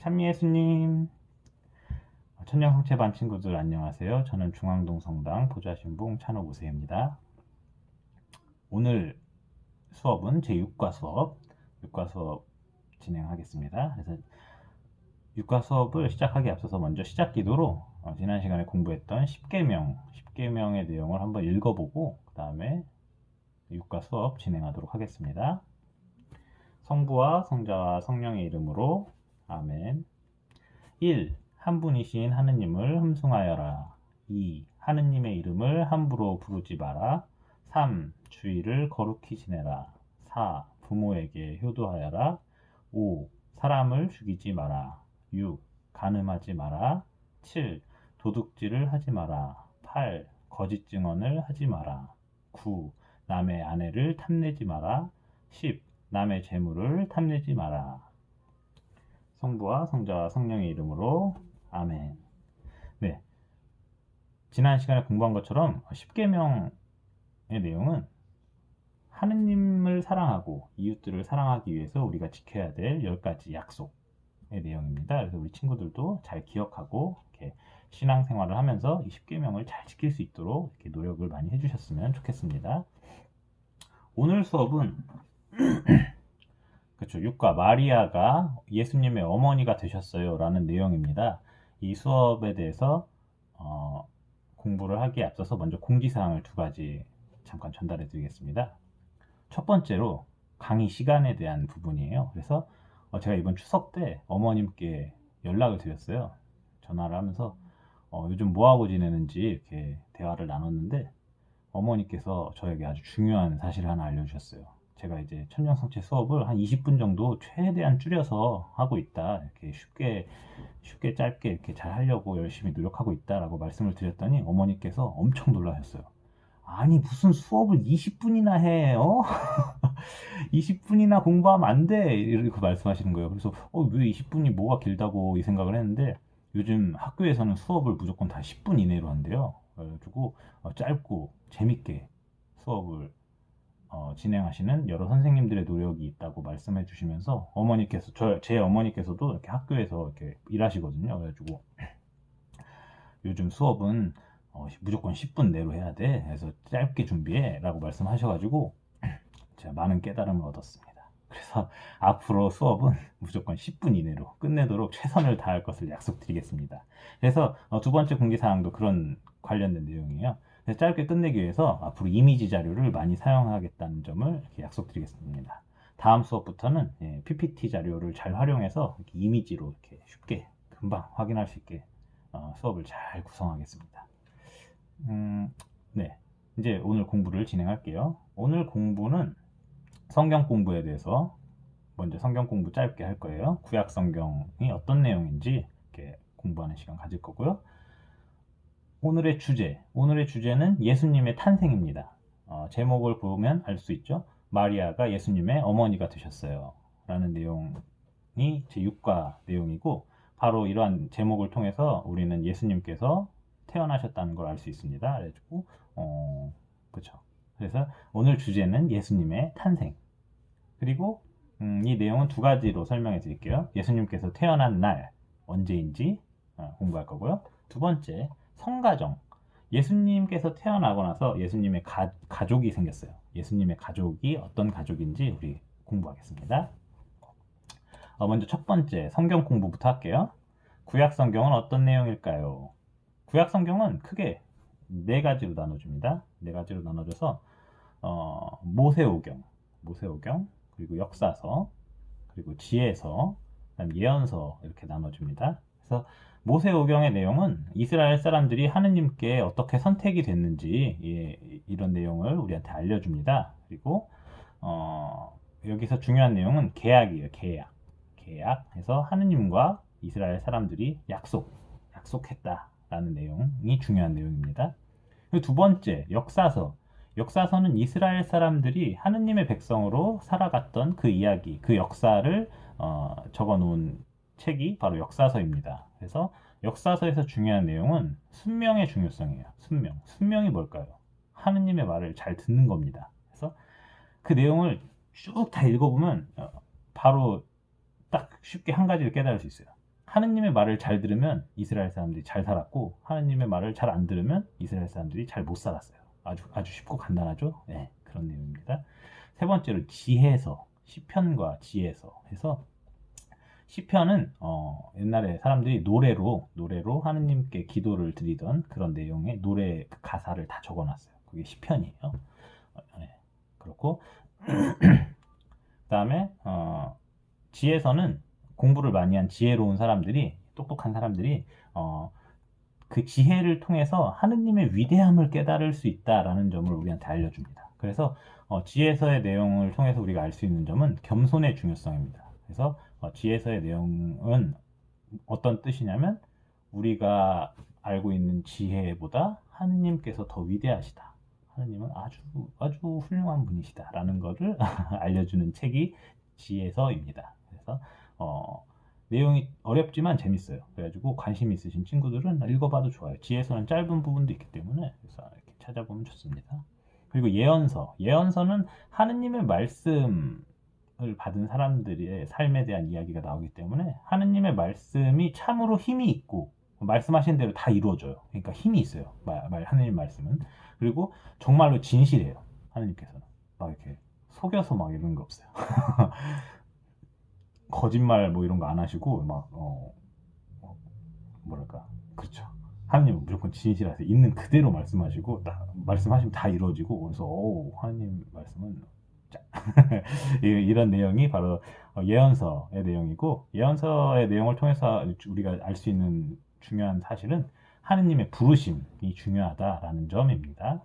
참예수님, 천년성채반 친구들 안녕하세요. 저는 중앙동 성당 보좌신봉 찬호고세입니다. 오늘 수업은 제 육과 수업 진행하겠습니다. 그래서 육과 수업을 시작하기 앞서서 먼저 시작 기도로 지난 시간에 공부했던 10계명의 내용을 한번 읽어보고 그 다음에 육과 수업 진행하도록 하겠습니다. 성부와 성자와 성령의 이름으로 아멘. 1. 한 분이신 하느님을 흠숭하여라. 2. 하느님의 이름을 함부로 부르지 마라. 3. 주의를 거룩히 지내라. 4. 부모에게 효도하여라. 5. 사람을 죽이지 마라. 6. 간음하지 마라. 7. 도둑질을 하지 마라. 8. 거짓 증언을 하지 마라. 9. 남의 아내를 탐내지 마라. 10. 남의 재물을 탐내지 마라. 성부와 성자와 성령의 이름으로 아멘. 네, 지난 시간에 공부한 것처럼 10계명의 내용은 하느님을 사랑하고 이웃들을 사랑하기 위해서 우리가 지켜야 될 10가지 약속의 내용입니다. 그래서 우리 친구들도 잘 기억하고 이렇게 신앙생활을 하면서 이 10계명을 잘 지킬 수 있도록 이렇게 노력을 많이 해주셨으면 좋겠습니다. 오늘 수업은 그렇죠. 육과 마리아가 예수님의 어머니가 되셨어요 라는 내용입니다. 이 수업에 대해서 공부를 하기에 앞서서 먼저 공지사항을 2가지 잠깐 전달해 드리겠습니다. 첫 번째로 강의 시간에 대한 부분이에요. 그래서 제가 이번 추석 때 어머님께 연락을 드렸어요. 전화를 하면서 요즘 뭐하고 지내는지 이렇게 대화를 나눴는데 어머니께서 저에게 아주 중요한 사실을 하나 알려주셨어요. 제가 이제 천년성채 수업을 한 20분 정도 최대한 줄여서 하고 있다. 이렇게 쉽게 짧게 이렇게 잘 하려고 열심히 노력하고 있다라고 말씀을 드렸더니 어머니께서 엄청 놀라셨어요. 아니 무슨 수업을 20분이나 해요? 20분이나 공부하면 안 돼! 이렇게 말씀하시는 거예요. 그래서 왜 20분이 뭐가 길다고 이 생각을 했는데 요즘 학교에서는 수업을 무조건 다 10분 이내로 한대요. 그래가지고 짧고 재밌게 수업을 진행하시는 여러 선생님들의 노력이 있다고 말씀해 주시면서 제 어머니께서도 이렇게 학교에서 이렇게 일하시거든요. 그래가지고 요즘 수업은 무조건 10분 내로 해야 돼. 그래서 짧게 준비해 라고 말씀하셔가지고 제가 많은 깨달음을 얻었습니다. 그래서 앞으로 수업은 무조건 10분 이내로 끝내도록 최선을 다할 것을 약속드리겠습니다. 그래서 2번째 공지사항도 그런 관련된 내용이에요. 그래서 짧게 끝내기 위해서 앞으로 이미지 자료를 많이 사용하겠다는 점을 이렇게 약속드리겠습니다. 다음 수업부터는 PPT 자료를 잘 활용해서 이렇게 이미지로 이렇게 쉽게 금방 확인할 수 있게 수업을 잘 구성하겠습니다. 네, 이제 오늘 공부를 진행할게요. 오늘 공부는 성경 공부에 대해서 먼저 성경 공부 짧게 할 거예요. 구약 성경이 어떤 내용인지 이렇게 공부하는 시간 가질 거고요. 오늘의 주제는 예수님의 탄생입니다. 제목을 보면 알 수 있죠. 마리아가 예수님의 어머니가 되셨어요 라는 내용이 제 6과 내용이고 바로 이러한 제목을 통해서 우리는 예수님께서 태어나셨다는 걸 알 수 있습니다. 그래가지고 그렇죠. 그래서 오늘 주제는 예수님의 탄생. 그리고 이 내용은 2가지로 설명해 드릴게요. 예수님께서 태어난 날 언제인지 공부할 거고요. 2번째 성가정. 예수님께서 태어나고 나서 예수님의 가족이 생겼어요. 예수님의 가족이 어떤 가족인지 우리 공부하겠습니다. 먼저 첫 번째 성경 공부부터 할게요. 구약 성경은 어떤 내용일까요? 구약 성경은 크게 4가지로 나눠줍니다. 4가지로 나눠져서 모세오경, 그리고 역사서, 그리고 지혜서, 그다음 예언서 이렇게 나눠줍니다. 그래서 모세오경의 내용은 이스라엘 사람들이 하느님께 어떻게 선택이 됐는지 이런 내용을 우리한테 알려줍니다. 그리고 여기서 중요한 내용은 계약이에요. 계약해서 하느님과 이스라엘 사람들이 약속했다라는 내용이 중요한 내용입니다. 그리고 2번째 역사서는 이스라엘 사람들이 하느님의 백성으로 살아갔던 그 이야기, 그 역사를 적어놓은 책이 바로 역사서입니다. 그래서 역사서에서 중요한 내용은 순명의 중요성이에요. 순명이 뭘까요? 하느님의 말을 잘 듣는 겁니다. 그래서 그 내용을 쭉 다 읽어보면 바로 딱 쉽게 한 가지를 깨달을 수 있어요. 하느님의 말을 잘 들으면 이스라엘 사람들이 잘 살았고, 하느님의 말을 잘 안 들으면 이스라엘 사람들이 잘 못 살았어요. 아주 쉽고 간단하죠? 네, 그런 내용입니다. 세 번째로 지혜서, 시편과 지혜서 해서, 시편은 옛날에 사람들이 노래로 하느님께 기도를 드리던 그런 내용의 노래 그 가사를 다 적어놨어요. 그게 시편이에요. 네, 그렇고 그다음에 지혜서는 공부를 많이 한 지혜로운 사람들이, 똑똑한 사람들이 그 지혜를 통해서 하느님의 위대함을 깨달을 수 있다라는 점을 우리한테 알려줍니다. 그래서 지혜서의 내용을 통해서 우리가 알 수 있는 점은 겸손의 중요성입니다. 그래서 지혜서의 내용은 어떤 뜻이냐면, 우리가 알고 있는 지혜보다 하느님께서 더 위대하시다. 하느님은 아주 훌륭한 분이시다라는 것을 알려주는 책이 지혜서입니다. 그래서 내용이 어렵지만 재밌어요. 그래가지고 관심 있으신 친구들은 읽어봐도 좋아요. 지혜서는 짧은 부분도 있기 때문에, 그래서 이렇게 찾아보면 좋습니다. 그리고 예언서는 하느님의 말씀을 받은 사람들의 삶에 대한 이야기가 나오기 때문에, 하느님의 말씀이 참으로 힘이 있고 말씀하신 대로 다 이루어져요. 그러니까 힘이 있어요. 하느님 말씀은. 그리고 정말로 진실해요. 하느님께서는 막 이렇게 속여서 막 이런 거 없어요. 거짓말 뭐 이런 거 안 하시고, 막 뭐랄까, 그렇죠. 하느님은 무조건 진실하세요. 있는 그대로 말씀하시고, 딱 말씀하시면 다 이루어지고. 그래서 하느님 말씀은 이런 내용이 바로 예언서의 내용이고, 예언서의 내용을 통해서 우리가 알 수 있는 중요한 사실은 하느님의 부르심이 중요하다라는 점입니다.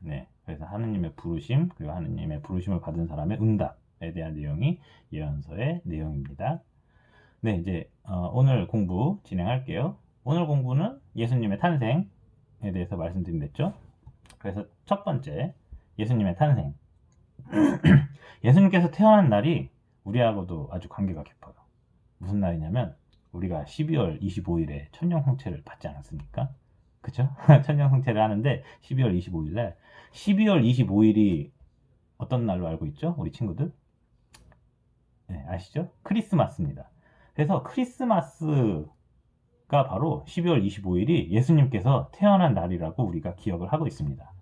네, 그래서 하느님의 부르심, 그리고 하느님의 부르심을 받은 사람의 응답에 대한 내용이 예언서의 내용입니다. 네, 이제 오늘 공부 진행할게요. 오늘 공부는 예수님의 탄생에 대해서 말씀드린댔죠. 그래서 첫 번째, 예수님의 탄생. 예수님께서 태어난 날이 우리하고도 아주 관계가 깊어요. 무슨 날이냐면, 우리가 12월 25일에 천령 홍채를 받지 않았습니까? 그쵸? 천령 홍채를 하는데 12월 25일 날, 12월 25일이 어떤 날로 알고 있죠? 우리 친구들? 네, 아시죠? 크리스마스입니다. 그래서 크리스마스가 바로 12월 25일이 예수님께서 태어난 날이라고 우리가 기억을 하고 있습니다.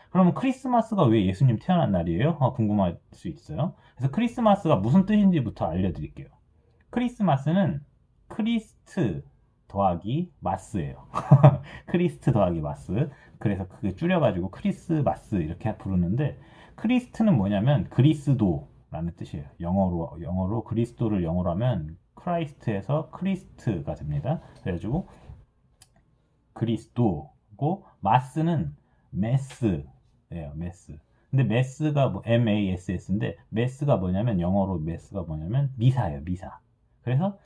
그러면 크리스마스가 왜 예수님 태어난 날이에요? 궁금할 수 있어요. 그래서 크리스마스가 무슨 뜻인지부터 알려드릴게요. 크리스마스는 크리스트 더하기 마스예요. 크리스트 더하기 마스. 그래서 그게 줄여가지고 크리스마스 이렇게 부르는데, 크리스트는 뭐냐면 그리스도라는 뜻이에요. 영어로 그리스도를 영어로 하면 크라이스트에서 크리스트가 됩니다. 그래가지고 그리스도고, 마스는 메스예요. 메스. 근데 메스가 MASS인데, 메스가 뭐냐면, 영어로 메스가 뭐냐면 미사예요. 미사. 그래서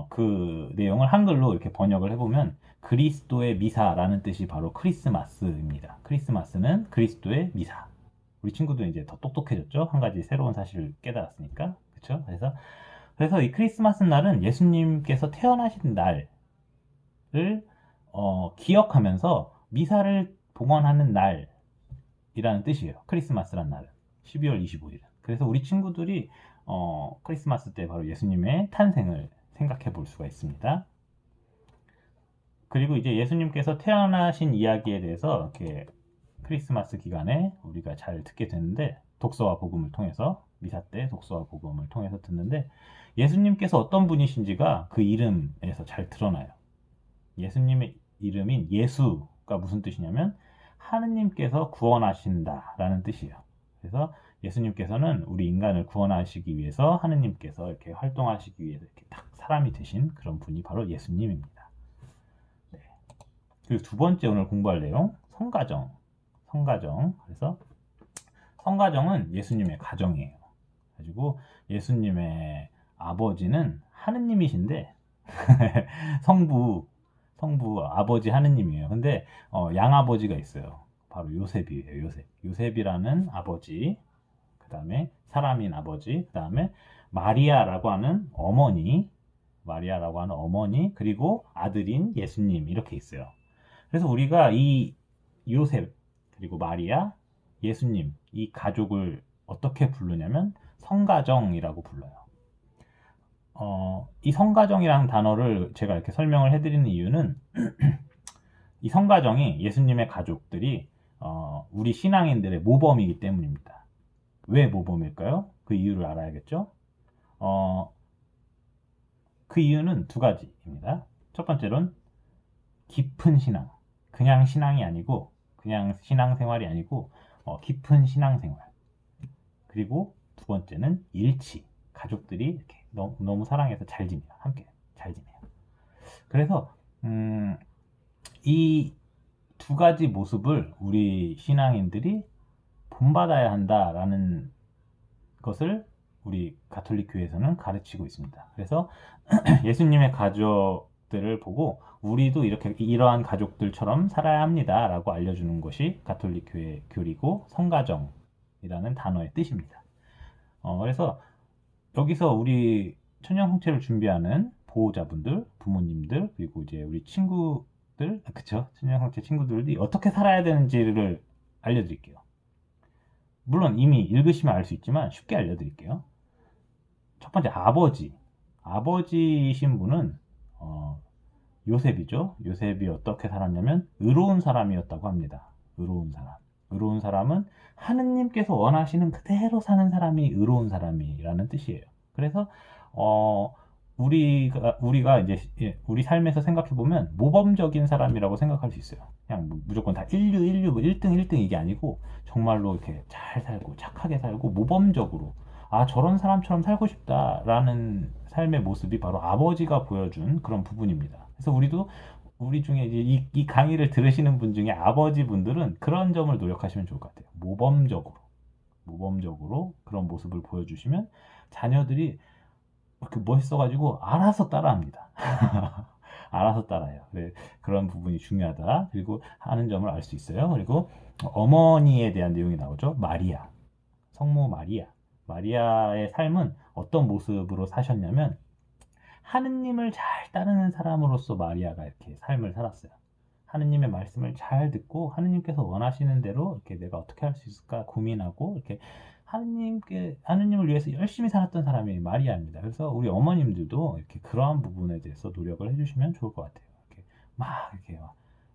그 내용을 한글로 이렇게 번역을 해보면 그리스도의 미사라는 뜻이 바로 크리스마스입니다. 크리스마스는 그리스도의 미사. 우리 친구도 이제 더 똑똑해졌죠? 한 가지 새로운 사실을 깨달았으니까. 그렇죠? 그래서 이 크리스마스 날은 예수님께서 태어나신 날을 기억하면서 미사를 봉헌하는 날이라는 뜻이에요. 크리스마스란 날은 12월 25일은. 그래서 우리 친구들이 크리스마스 때 바로 예수님의 탄생을 생각해 볼 수가 있습니다. 그리고 이제 예수님께서 태어나신 이야기에 대해서 이렇게 크리스마스 기간에 우리가 잘 듣게 되는데, 독서와 복음을 통해서, 미사 때 독서와 복음을 통해서 듣는데, 예수님께서 어떤 분이신지가 그 이름에서 잘 드러나요. 예수님의 이름인 예수가 무슨 뜻이냐면, 하느님께서 구원하신다라는 뜻이에요. 그래서 예수님께서는 우리 인간을 구원하시기 위해서 하느님께서 이렇게 활동하시기 위해서 이렇게 딱 사람이 되신 그런 분이 바로 예수님입니다. 네. 그리고 두 번째 오늘 공부할 내용, 성가정. 그래서 성가정은 예수님의 가정이에요. 그리고 예수님의 아버지는 하느님이신데 성부 아버지 하느님이에요. 근데 양아버지가 있어요. 바로 요셉이에요. 요셉이라는 아버지, 그 다음에 사람인 아버지, 그 다음에 마리아라고 하는 어머니, 그리고 아들인 예수님, 이렇게 있어요. 그래서 우리가 이 요셉, 그리고 마리아, 예수님, 이 가족을 어떻게 부르냐면 성가정이라고 불러요. 이 성가정이라는 단어를 제가 이렇게 설명을 해드리는 이유는 이 성가정이 예수님의 가족들이 우리 신앙인들의 모범이기 때문입니다. 왜 모범일까요? 그 이유를 알아야겠죠? 그 이유는 두 가지입니다. 첫 번째로는 깊은 신앙. 그냥 신앙이 아니고, 그냥 신앙생활이 아니고, 깊은 신앙생활. 그리고 두 번째는 일치. 가족들이 이렇게 너무 사랑해서 잘 지내요. 함께 잘 지내요. 그래서, 이 두 가지 모습을 우리 신앙인들이 본받아야 한다라는 것을 우리 가톨릭 교회에서는 가르치고 있습니다. 그래서 예수님의 가족들을 보고 우리도 이렇게 이러한 가족들처럼 살아야 합니다라고 알려주는 것이 가톨릭 교회 교리고 성가정이라는 단어의 뜻입니다. 그래서 여기서 우리 천년 홍채를 준비하는 보호자분들, 부모님들, 그리고 이제 우리 친구들, 그쵸? 천년 홍채 친구들이 어떻게 살아야 되는지를 알려드릴게요. 물론 이미 읽으시면 알 수 있지만 쉽게 알려드릴게요. 첫 번째 아버지이신 분은 요셉이죠. 요셉이 어떻게 살았냐면 의로운 사람이었다고 합니다. 의로운 사람은 하느님께서 원하시는 그대로 사는 사람이 의로운 사람이라는 뜻이에요. 그래서 우리가 이제 우리 삶에서 생각해 보면 모범적인 사람이라고 생각할 수 있어요. 그냥 무조건 다 1류, 뭐 1등 이게 아니고 정말로 이렇게 잘 살고 착하게 살고 모범적으로 저런 사람처럼 살고 싶다라는 삶의 모습이 바로 아버지가 보여준 그런 부분입니다. 그래서 우리 중에 이제 이 강의를 들으시는 분 중에 아버지 분들은 그런 점을 노력하시면 좋을 것 같아요. 모범적으로 그런 모습을 보여주시면 자녀들이 이렇게 멋있어가지고 알아서 따라합니다. 알아서 따라해요. 그런 부분이 중요하다. 그리고 하는 점을 알 수 있어요. 그리고 어머니에 대한 내용이 나오죠. 마리아, 성모 마리아. 마리아의 삶은 어떤 모습으로 사셨냐면 하느님을 잘 따르는 사람으로서 마리아가 이렇게 삶을 살았어요. 하느님의 말씀을 잘 듣고 하느님께서 원하시는 대로 이렇게 내가 어떻게 할 수 있을까 고민하고 이렇게 하느님을 위해서 열심히 살았던 사람이 마리아입니다. 그래서 우리 어머님들도 이렇게 그러한 부분에 대해서 노력을 해주시면 좋을 것 같아요.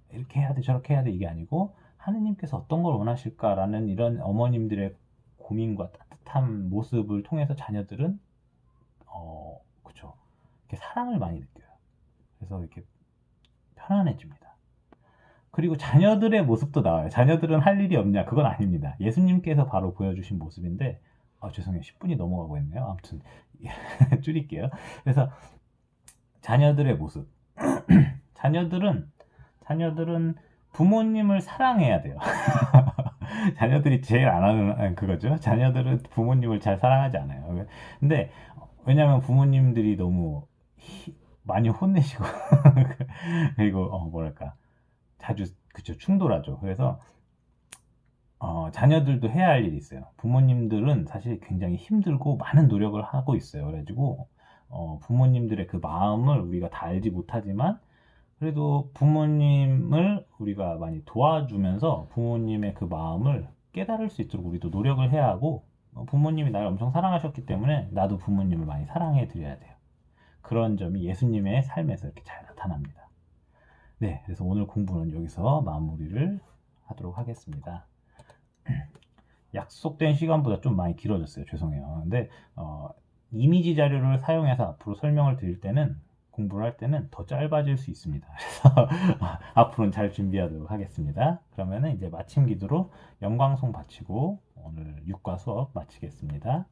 이렇게 해야 돼 저렇게 해야 돼 이게 아니고 하느님께서 어떤 걸 원하실까라는 이런 어머님들의 고민과 따뜻한 모습을 통해서 자녀들은 그쵸 이렇게 사랑을 많이 느껴요. 그래서 이렇게 편안해집니다. 그리고 자녀들의 모습도 나와요. 자녀들은 할 일이 없냐? 그건 아닙니다. 예수님께서 바로 보여주신 모습인데, 죄송해요. 10분이 넘어가고 있네요. 아무튼, 줄일게요. 그래서, 자녀들의 모습. 자녀들은 부모님을 사랑해야 돼요. 자녀들이 제일 안 하는 그거죠. 자녀들은 부모님을 잘 사랑하지 않아요. 근데, 왜냐면 부모님들이 너무 많이 혼내시고, 그리고, 뭐랄까. 자주 그쵸 충돌하죠. 그래서 자녀들도 해야 할 일이 있어요. 부모님들은 사실 굉장히 힘들고 많은 노력을 하고 있어요. 그래가지고 부모님들의 그 마음을 우리가 다 알지 못하지만 그래도 부모님을 우리가 많이 도와주면서 부모님의 그 마음을 깨달을 수 있도록 우리도 노력을 해야 하고 부모님이 나를 엄청 사랑하셨기 때문에 나도 부모님을 많이 사랑해 드려야 돼요. 그런 점이 예수님의 삶에서 이렇게 잘 나타납니다. 네, 그래서 오늘 공부는 여기서 마무리를 하도록 하겠습니다. 약속된 시간보다 좀 많이 길어졌어요. 죄송해요. 근데 이미지 자료를 사용해서 앞으로 설명을 드릴 때는 공부를 할 때는 더 짧아질 수 있습니다. 그래서 앞으로는 잘 준비하도록 하겠습니다. 그러면은 이제 마침 기도로 영광송 바치고 오늘 6과 수업 마치겠습니다.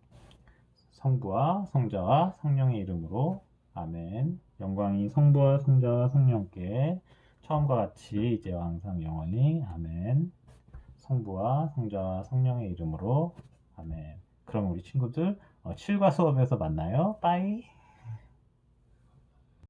성부와 성자와 성령의 이름으로 아멘. 영광이 성부와 성자와 성령께 처음과 같이 이제와 항상 영원히 아멘. 성부와 성자와 성령의 이름으로 아멘. 그럼 우리 친구들 7과 수업에서 만나요. 빠이.